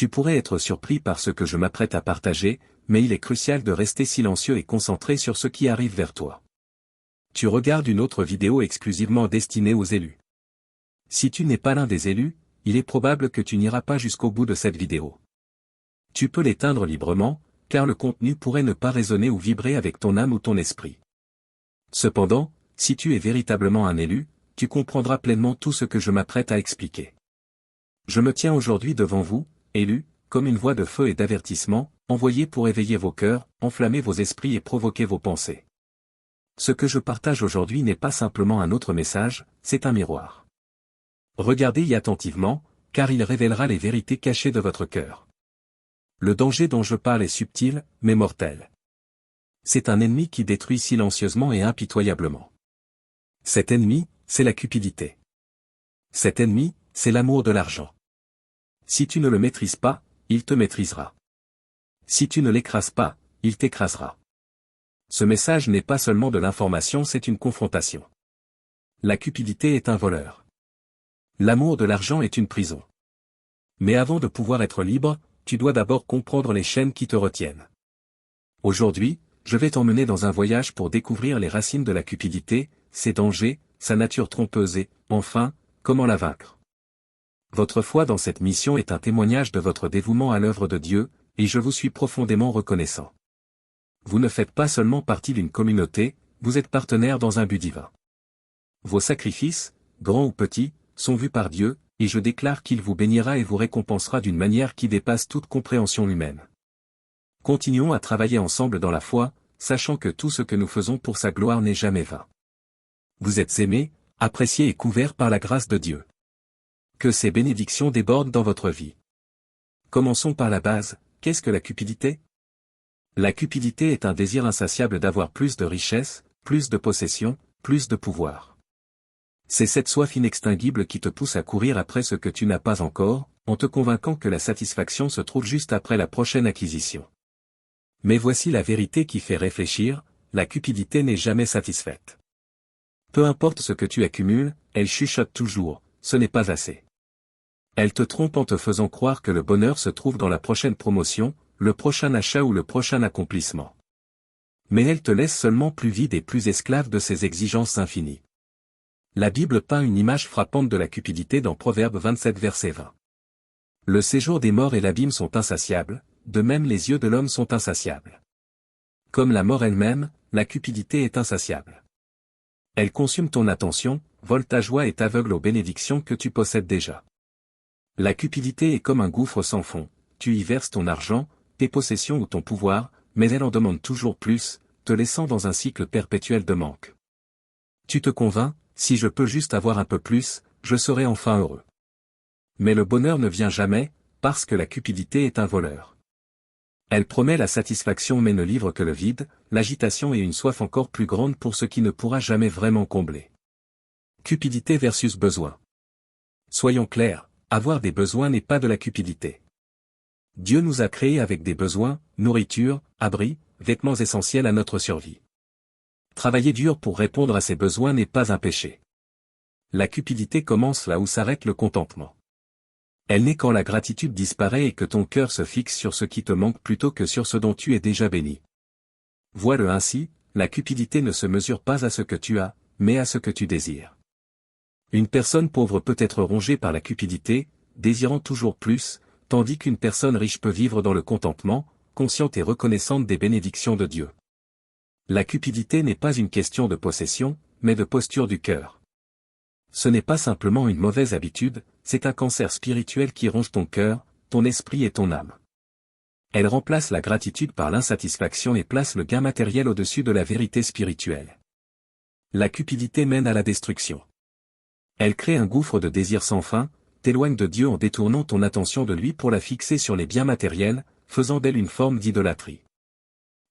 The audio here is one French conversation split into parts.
Tu pourrais être surpris par ce que je m'apprête à partager, mais il est crucial de rester silencieux et concentré sur ce qui arrive vers toi. Tu regardes une autre vidéo exclusivement destinée aux élus. Si tu n'es pas l'un des élus, il est probable que tu n'iras pas jusqu'au bout de cette vidéo. Tu peux l'éteindre librement, car le contenu pourrait ne pas résonner ou vibrer avec ton âme ou ton esprit. Cependant, si tu es véritablement un élu, tu comprendras pleinement tout ce que je m'apprête à expliquer. Je me tiens aujourd'hui devant vous, élus, comme une voix de feu et d'avertissement, envoyée pour éveiller vos cœurs, enflammer vos esprits et provoquer vos pensées. Ce que je partage aujourd'hui n'est pas simplement un autre message, c'est un miroir. Regardez-y attentivement, car il révélera les vérités cachées de votre cœur. Le danger dont je parle est subtil, mais mortel. C'est un ennemi qui détruit silencieusement et impitoyablement. Cet ennemi, c'est la cupidité. Cet ennemi, c'est l'amour de l'argent. Si tu ne le maîtrises pas, il te maîtrisera. Si tu ne l'écrases pas, il t'écrasera. Ce message n'est pas seulement de l'information, c'est une confrontation. La cupidité est un voleur. L'amour de l'argent est une prison. Mais avant de pouvoir être libre, tu dois d'abord comprendre les chaînes qui te retiennent. Aujourd'hui, je vais t'emmener dans un voyage pour découvrir les racines de la cupidité, ses dangers, sa nature trompeuse et, enfin, comment la vaincre. Votre foi dans cette mission est un témoignage de votre dévouement à l'œuvre de Dieu, et je vous suis profondément reconnaissant. Vous ne faites pas seulement partie d'une communauté, vous êtes partenaire dans un but divin. Vos sacrifices, grands ou petits, sont vus par Dieu, et je déclare qu'il vous bénira et vous récompensera d'une manière qui dépasse toute compréhension humaine. Continuons à travailler ensemble dans la foi, sachant que tout ce que nous faisons pour sa gloire n'est jamais vain. Vous êtes aimés, appréciés et couverts par la grâce de Dieu. Que ces bénédictions débordent dans votre vie. Commençons par la base, qu'est-ce que la cupidité ? La cupidité est un désir insatiable d'avoir plus de richesses, plus de possessions, plus de pouvoir. C'est cette soif inextinguible qui te pousse à courir après ce que tu n'as pas encore, en te convainquant que la satisfaction se trouve juste après la prochaine acquisition. Mais voici la vérité qui fait réfléchir, la cupidité n'est jamais satisfaite. Peu importe ce que tu accumules, elle chuchote toujours, ce n'est pas assez. Elle te trompe en te faisant croire que le bonheur se trouve dans la prochaine promotion, le prochain achat ou le prochain accomplissement. Mais elle te laisse seulement plus vide et plus esclave de ses exigences infinies. La Bible peint une image frappante de la cupidité dans Proverbe 27 verset 20. Le séjour des morts et l'abîme sont insatiables, de même les yeux de l'homme sont insatiables. Comme la mort elle-même, la cupidité est insatiable. Elle consume ton attention, vole ta joie et t'aveugle aux bénédictions que tu possèdes déjà. La cupidité est comme un gouffre sans fond, tu y verses ton argent, tes possessions ou ton pouvoir, mais elle en demande toujours plus, te laissant dans un cycle perpétuel de manque. Tu te convaincs, si je peux juste avoir un peu plus, je serai enfin heureux. Mais le bonheur ne vient jamais, parce que la cupidité est un voleur. Elle promet la satisfaction mais ne livre que le vide, l'agitation et une soif encore plus grande pour ce qui ne pourra jamais vraiment combler. Cupidité versus besoin. Soyons clairs, avoir des besoins n'est pas de la cupidité. Dieu nous a créés avec des besoins, nourriture, abri, vêtements essentiels à notre survie. Travailler dur pour répondre à ces besoins n'est pas un péché. La cupidité commence là où s'arrête le contentement. Elle naît quand la gratitude disparaît et que ton cœur se fixe sur ce qui te manque plutôt que sur ce dont tu es déjà béni. Vois-le ainsi, la cupidité ne se mesure pas à ce que tu as, mais à ce que tu désires. Une personne pauvre peut être rongée par la cupidité, désirant toujours plus, tandis qu'une personne riche peut vivre dans le contentement, consciente et reconnaissante des bénédictions de Dieu. La cupidité n'est pas une question de possession, mais de posture du cœur. Ce n'est pas simplement une mauvaise habitude, c'est un cancer spirituel qui ronge ton cœur, ton esprit et ton âme. Elle remplace la gratitude par l'insatisfaction et place le gain matériel au-dessus de la vérité spirituelle. La cupidité mène à la destruction. Elle crée un gouffre de désir sans fin, t'éloigne de Dieu en détournant ton attention de lui pour la fixer sur les biens matériels, faisant d'elle une forme d'idolâtrie.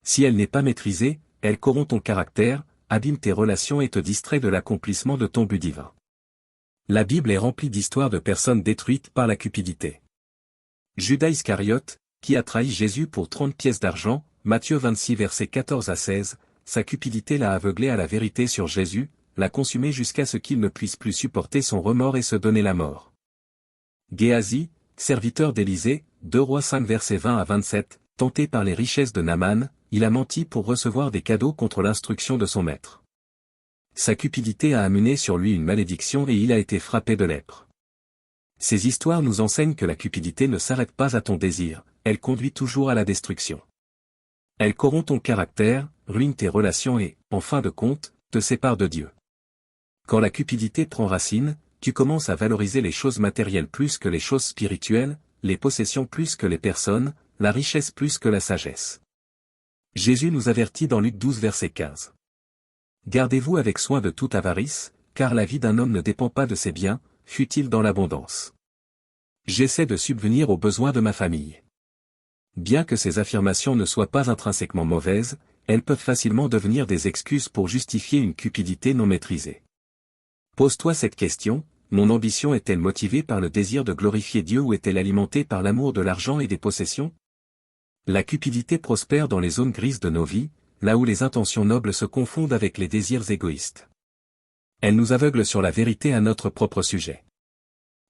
Si elle n'est pas maîtrisée, elle corrompt ton caractère, abîme tes relations et te distrait de l'accomplissement de ton but divin. La Bible est remplie d'histoires de personnes détruites par la cupidité. Judas Iscariote, qui a trahi Jésus pour 30 pièces d'argent, Matthieu 26 versets 14 à 16, sa cupidité l'a aveuglé à la vérité sur Jésus, l'a consumé jusqu'à ce qu'il ne puisse plus supporter son remords et se donner la mort. Géasi, serviteur d'Élisée, 2 Rois 5 versets 20 à 27, tenté par les richesses de Naaman, il a menti pour recevoir des cadeaux contre l'instruction de son maître. Sa cupidité a amené sur lui une malédiction et il a été frappé de lèpre. Ces histoires nous enseignent que la cupidité ne s'arrête pas à ton désir, elle conduit toujours à la destruction. Elle corrompt ton caractère, ruine tes relations et, en fin de compte, te sépare de Dieu. Quand la cupidité prend racine, tu commences à valoriser les choses matérielles plus que les choses spirituelles, les possessions plus que les personnes, la richesse plus que la sagesse. Jésus nous avertit dans Luc 12 verset 15. Gardez-vous avec soin de toute avarice, car la vie d'un homme ne dépend pas de ses biens, fût-il dans l'abondance. J'essaie de subvenir aux besoins de ma famille. Bien que ces affirmations ne soient pas intrinsèquement mauvaises, elles peuvent facilement devenir des excuses pour justifier une cupidité non maîtrisée. Pose-toi cette question, mon ambition est-elle motivée par le désir de glorifier Dieu ou est-elle alimentée par l'amour de l'argent et des possessions? La cupidité prospère dans les zones grises de nos vies, là où les intentions nobles se confondent avec les désirs égoïstes. Elle nous aveugle sur la vérité à notre propre sujet.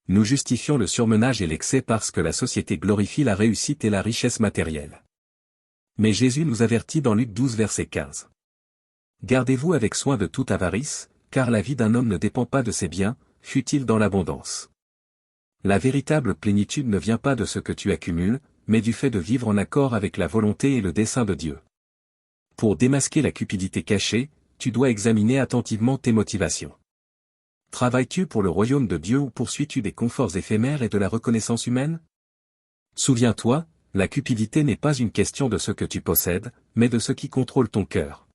Nous justifions le surmenage et l'excès parce que la société glorifie la réussite et la richesse matérielle. Mais Jésus nous avertit dans Luc 12 verset 15. Gardez-vous avec soin de toute avarice, car la vie d'un homme ne dépend pas de ses biens, fût-il dans l'abondance. La véritable plénitude ne vient pas de ce que tu accumules, mais du fait de vivre en accord avec la volonté et le dessein de Dieu. Pour démasquer la cupidité cachée, tu dois examiner attentivement tes motivations. Travailles-tu pour le royaume de Dieu ou poursuis-tu des conforts éphémères et de la reconnaissance humaine? Souviens-toi, la cupidité n'est pas une question de ce que tu possèdes, mais de ce qui contrôle ton cœur.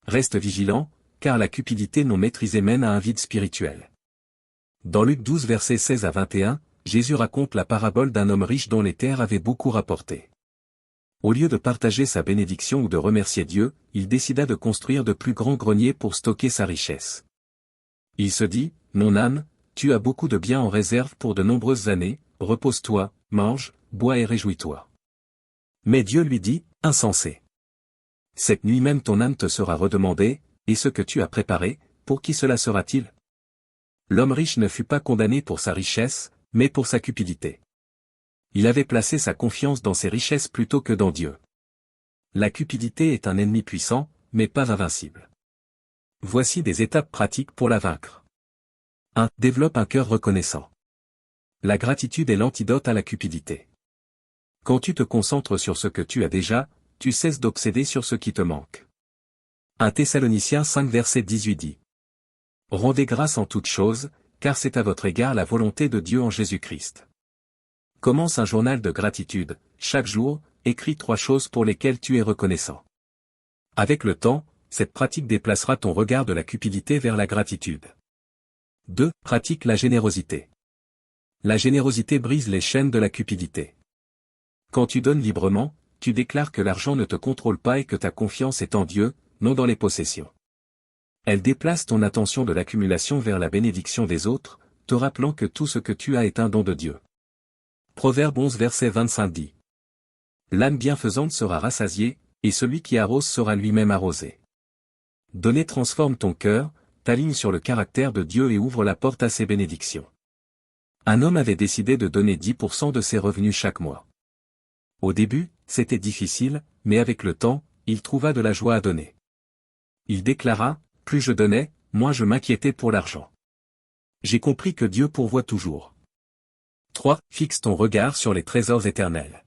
Reste vigilant, car la cupidité non maîtrisée mène à un vide spirituel. Dans Luc 12 versets 16 à 21, Jésus raconte la parabole d'un homme riche dont les terres avaient beaucoup rapporté. Au lieu de partager sa bénédiction ou de remercier Dieu, il décida de construire de plus grands greniers pour stocker sa richesse. Il se dit, « Mon âme, tu as beaucoup de biens en réserve pour de nombreuses années, repose-toi, mange, bois et réjouis-toi. » Mais Dieu lui dit, « Insensé. Cette nuit même ton âme te sera redemandée, et ce que tu as préparé, pour qui cela sera-t-il » L'homme riche ne fut pas condamné pour sa richesse, mais pour sa cupidité. Il avait placé sa confiance dans ses richesses plutôt que dans Dieu. La cupidité est un ennemi puissant, mais pas invincible. Voici des étapes pratiques pour la vaincre. 1. Développe un cœur reconnaissant. La gratitude est l'antidote à la cupidité. Quand tu te concentres sur ce que tu as déjà, tu cesses d'obséder sur ce qui te manque. 1 Thessaloniciens 5 verset 18 dit. Rendez grâce en toutes choses, car c'est à votre égard la volonté de Dieu en Jésus-Christ. Commence un journal de gratitude, chaque jour, écris 3 choses pour lesquelles tu es reconnaissant. Avec le temps, cette pratique déplacera ton regard de la cupidité vers la gratitude. 2. Pratique la générosité. La générosité brise les chaînes de la cupidité. Quand tu donnes librement, tu déclares que l'argent ne te contrôle pas et que ta confiance est en Dieu, non dans les possessions. Elle déplace ton attention de l'accumulation vers la bénédiction des autres, te rappelant que tout ce que tu as est un don de Dieu. Proverbe 11 verset 25 dit. L'âme bienfaisante sera rassasiée, et celui qui arrose sera lui-même arrosé. Donner transforme ton cœur, t'aligne sur le caractère de Dieu et ouvre la porte à ses bénédictions. Un homme avait décidé de donner 10% de ses revenus chaque mois. Au début, c'était difficile, mais avec le temps, il trouva de la joie à donner. Il déclara, « Plus je donnais, moins je m'inquiétais pour l'argent. J'ai compris que Dieu pourvoit toujours. » 3. Fixe ton regard sur les trésors éternels.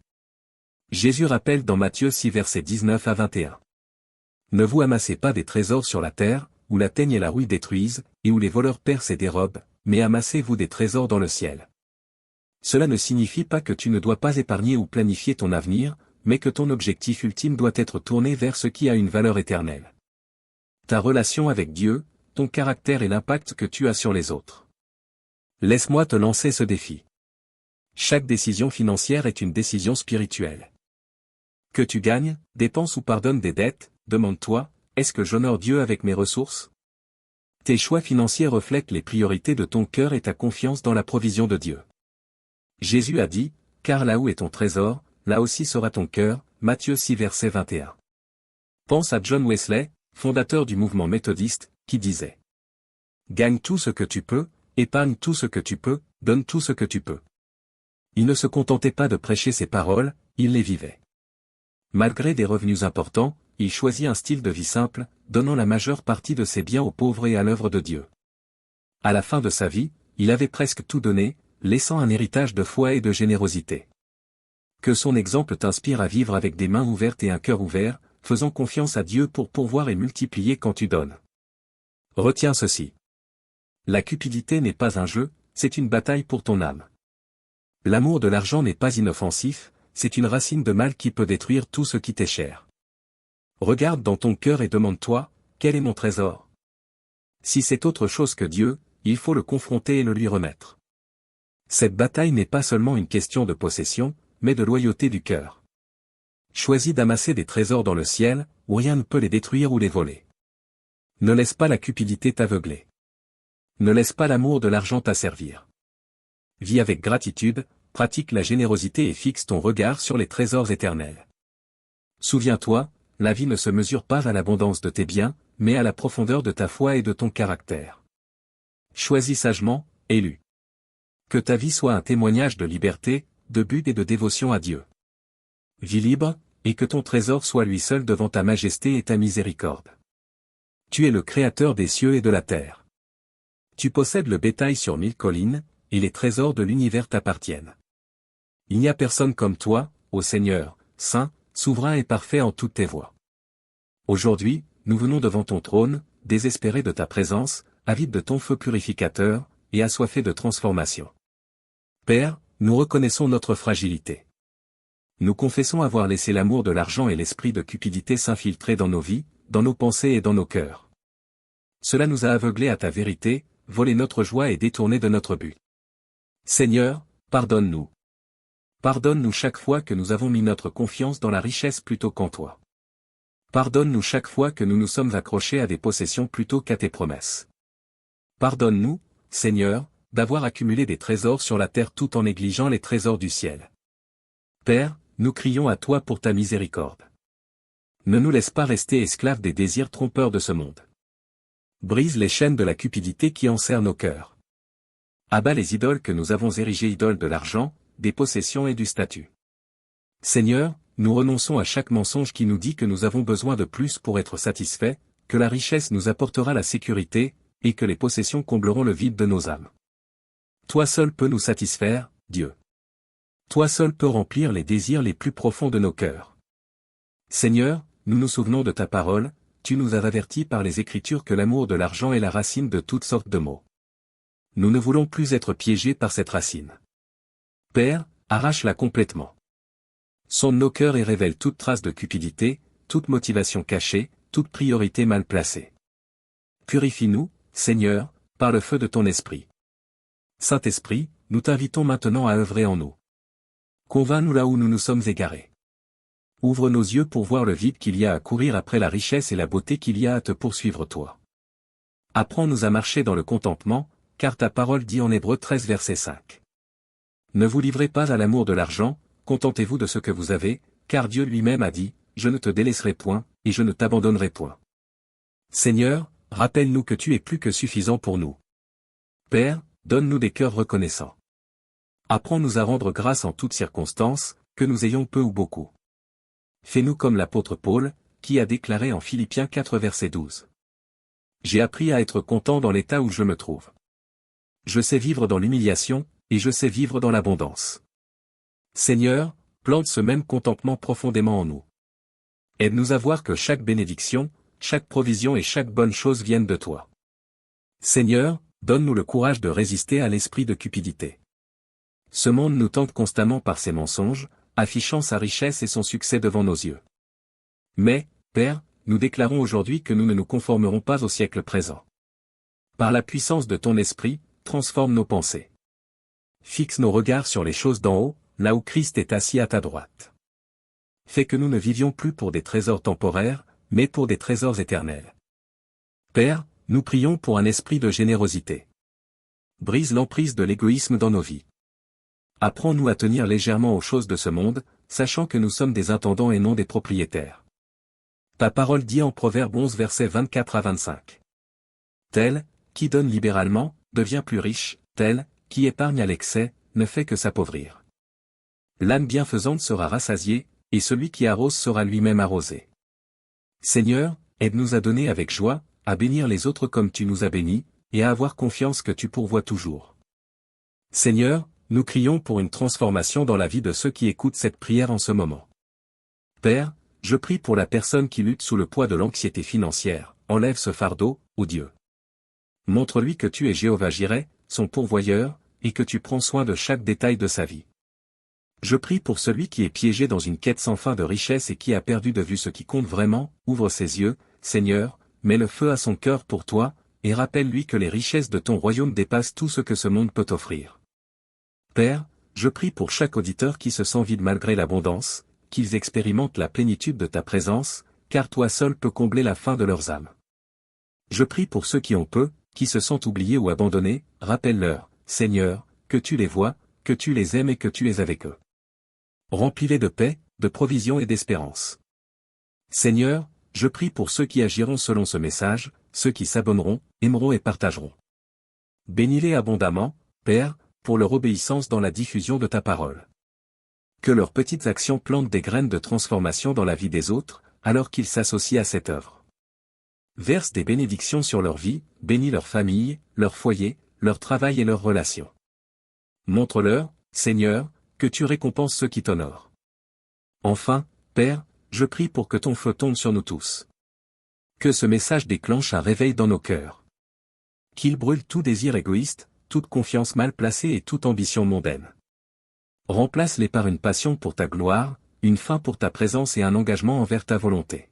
Jésus rappelle dans Matthieu 6 versets 19 à 21. Ne vous amassez pas des trésors sur la terre, où la teigne et la rouille détruisent, et où les voleurs percent et dérobent, mais amassez-vous des trésors dans le ciel. Cela ne signifie pas que tu ne dois pas épargner ou planifier ton avenir, mais que ton objectif ultime doit être tourné vers ce qui a une valeur éternelle. Ta relation avec Dieu, ton caractère et l'impact que tu as sur les autres. Laisse-moi te lancer ce défi. Chaque décision financière est une décision spirituelle. Que tu gagnes, dépenses ou pardonnes des dettes, demande-toi, est-ce que j'honore Dieu avec mes ressources? Tes choix financiers reflètent les priorités de ton cœur et ta confiance dans la provision de Dieu. Jésus a dit, car là où est ton trésor, là aussi sera ton cœur, Matthieu 6 verset 21. Pense à John Wesley, fondateur du mouvement méthodiste, qui disait. Gagne tout ce que tu peux, épargne tout ce que tu peux, donne tout ce que tu peux. Il ne se contentait pas de prêcher ses paroles, il les vivait. Malgré des revenus importants, il choisit un style de vie simple, donnant la majeure partie de ses biens aux pauvres et à l'œuvre de Dieu. À la fin de sa vie, il avait presque tout donné, laissant un héritage de foi et de générosité. Que son exemple t'inspire à vivre avec des mains ouvertes et un cœur ouvert, faisant confiance à Dieu pour pourvoir et multiplier quand tu donnes. Retiens ceci. La cupidité n'est pas un jeu, c'est une bataille pour ton âme. L'amour de l'argent n'est pas inoffensif, c'est une racine de mal qui peut détruire tout ce qui t'est cher. Regarde dans ton cœur et demande-toi, quel est mon trésor? Si c'est autre chose que Dieu, il faut le confronter et le lui remettre. Cette bataille n'est pas seulement une question de possession, mais de loyauté du cœur. Choisis d'amasser des trésors dans le ciel, où rien ne peut les détruire ou les voler. Ne laisse pas la cupidité t'aveugler. Ne laisse pas l'amour de l'argent t'asservir. Vis avec gratitude, pratique la générosité et fixe ton regard sur les trésors éternels. Souviens-toi, la vie ne se mesure pas à l'abondance de tes biens, mais à la profondeur de ta foi et de ton caractère. Choisis sagement, élu. Que ta vie soit un témoignage de liberté, de but et de dévotion à Dieu. Vis libre, et que ton trésor soit lui seul devant ta majesté et ta miséricorde. Tu es le Créateur des cieux et de la terre. Tu possèdes le bétail sur 1000 collines, et les trésors de l'univers t'appartiennent. Il n'y a personne comme toi, ô Seigneur, saint, souverain et parfait en toutes tes voies. Aujourd'hui, nous venons devant ton trône, désespérés de ta présence, avides de ton feu purificateur, et assoiffés de transformation. Père, nous reconnaissons notre fragilité. Nous confessons avoir laissé l'amour de l'argent et l'esprit de cupidité s'infiltrer dans nos vies, dans nos pensées et dans nos cœurs. Cela nous a aveuglés à ta vérité, volé notre joie et détourné de notre but. Seigneur, pardonne-nous. Pardonne-nous chaque fois que nous avons mis notre confiance dans la richesse plutôt qu'en toi. Pardonne-nous chaque fois que nous nous sommes accrochés à des possessions plutôt qu'à tes promesses. Pardonne-nous, Seigneur, d'avoir accumulé des trésors sur la terre tout en négligeant les trésors du ciel. Père, nous crions à toi pour ta miséricorde. Ne nous laisse pas rester esclaves des désirs trompeurs de ce monde. Brise les chaînes de la cupidité qui enserrent nos cœurs. Abat les idoles que nous avons érigées idoles de l'argent, des possessions et du statut. Seigneur, nous renonçons à chaque mensonge qui nous dit que nous avons besoin de plus pour être satisfaits, que la richesse nous apportera la sécurité, et que les possessions combleront le vide de nos âmes. Toi seul peux nous satisfaire, Dieu. Toi seul peux remplir les désirs les plus profonds de nos cœurs. Seigneur, nous nous souvenons de ta parole, tu nous as avertis par les Écritures que l'amour de l'argent est la racine de toutes sortes de maux. Nous ne voulons plus être piégés par cette racine. Père, arrache-la complètement. Sonde nos cœurs et révèle toute trace de cupidité, toute motivation cachée, toute priorité mal placée. Purifie-nous, Seigneur, par le feu de ton esprit. Saint-Esprit, nous t'invitons maintenant à œuvrer en nous. Convainc-nous là où nous nous sommes égarés. Ouvre nos yeux pour voir le vide qu'il y a à courir après la richesse et la beauté qu'il y a à te poursuivre toi. Apprends-nous à marcher dans le contentement, car ta parole dit en Hébreux 13 verset 5. Ne vous livrez pas à l'amour de l'argent, contentez-vous de ce que vous avez, car Dieu lui-même a dit, je ne te délaisserai point, et je ne t'abandonnerai point. Seigneur, rappelle-nous que tu es plus que suffisant pour nous. Père, donne-nous des cœurs reconnaissants. Apprends-nous à rendre grâce en toutes circonstances, que nous ayons peu ou beaucoup. Fais-nous comme l'apôtre Paul, qui a déclaré en Philippiens 4 verset 12. J'ai appris à être content dans l'état où je me trouve. Je sais vivre dans l'humiliation, et je sais vivre dans l'abondance. Seigneur, plante ce même contentement profondément en nous. Aide-nous à voir que chaque bénédiction, chaque provision et chaque bonne chose viennent de toi. Seigneur, donne-nous le courage de résister à l'esprit de cupidité. Ce monde nous tente constamment par ses mensonges, affichant sa richesse et son succès devant nos yeux. Mais, Père, nous déclarons aujourd'hui que nous ne nous conformerons pas au siècle présent. Par la puissance de ton esprit, transforme nos pensées. Fixe nos regards sur les choses d'en haut, là où Christ est assis à ta droite. Fais que nous ne vivions plus pour des trésors temporaires, mais pour des trésors éternels. Père, nous prions pour un esprit de générosité. Brise l'emprise de l'égoïsme dans nos vies. Apprends-nous à tenir légèrement aux choses de ce monde, sachant que nous sommes des intendants et non des propriétaires. Ta parole dit en Proverbe 11 versets 24 à 25. Tel, qui donne libéralement, devient plus riche, tel, qui épargne à l'excès, ne fait que s'appauvrir. L'âne bienfaisante sera rassasié, et celui qui arrose sera lui-même arrosé. Seigneur, aide-nous à donner avec joie, à bénir les autres comme tu nous as bénis, et à avoir confiance que tu pourvois toujours. Seigneur, nous crions pour une transformation dans la vie de ceux qui écoutent cette prière en ce moment. Père, je prie pour la personne qui lutte sous le poids de l'anxiété financière, enlève ce fardeau, ô Dieu. Montre-lui que tu es Jéhovah Jireh, son pourvoyeur, et que tu prends soin de chaque détail de sa vie. Je prie pour celui qui est piégé dans une quête sans fin de richesse et qui a perdu de vue ce qui compte vraiment, ouvre ses yeux, Seigneur, mets le feu à son cœur pour toi, et rappelle-lui que les richesses de ton royaume dépassent tout ce que ce monde peut offrir. Père, je prie pour chaque auditeur qui se sent vide malgré l'abondance, qu'ils expérimentent la plénitude de ta présence, car toi seul peux combler la faim de leurs âmes. Je prie pour ceux qui ont peu, qui se sentent oubliés ou abandonnés, rappelle-leur, Seigneur, que tu les vois, que tu les aimes et que tu es avec eux. Remplis-les de paix, de provision et d'espérance. Seigneur, je prie pour ceux qui agiront selon ce message, ceux qui s'abonneront, aimeront et partageront. Bénis-les abondamment, Père, pour leur obéissance dans la diffusion de ta parole. Que leurs petites actions plantent des graines de transformation dans la vie des autres, alors qu'ils s'associent à cette œuvre. Verse des bénédictions sur leur vie, bénis leur famille, leur foyer, leur travail et leurs relations. Montre-leur, Seigneur, que tu récompenses ceux qui t'honorent. Enfin, Père, je prie pour que ton feu tombe sur nous tous. Que ce message déclenche un réveil dans nos cœurs. Qu'il brûle tout désir égoïste, toute confiance mal placée et toute ambition mondaine. Remplace-les par une passion pour ta gloire, une faim pour ta présence et un engagement envers ta volonté.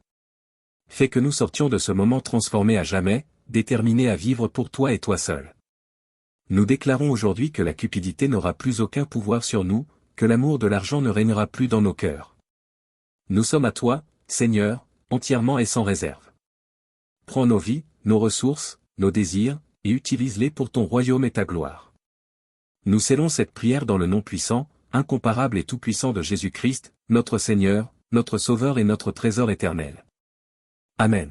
Fais que nous sortions de ce moment transformés à jamais, déterminés à vivre pour toi et toi seul. Nous déclarons aujourd'hui que la cupidité n'aura plus aucun pouvoir sur nous, que l'amour de l'argent ne régnera plus dans nos cœurs. Nous sommes à toi, Seigneur, entièrement et sans réserve. Prends nos vies, nos ressources, nos désirs, et utilise-les pour ton royaume et ta gloire. Nous scellons cette prière dans le nom puissant, incomparable et tout-puissant de Jésus-Christ, notre Seigneur, notre Sauveur et notre trésor éternel. Amen.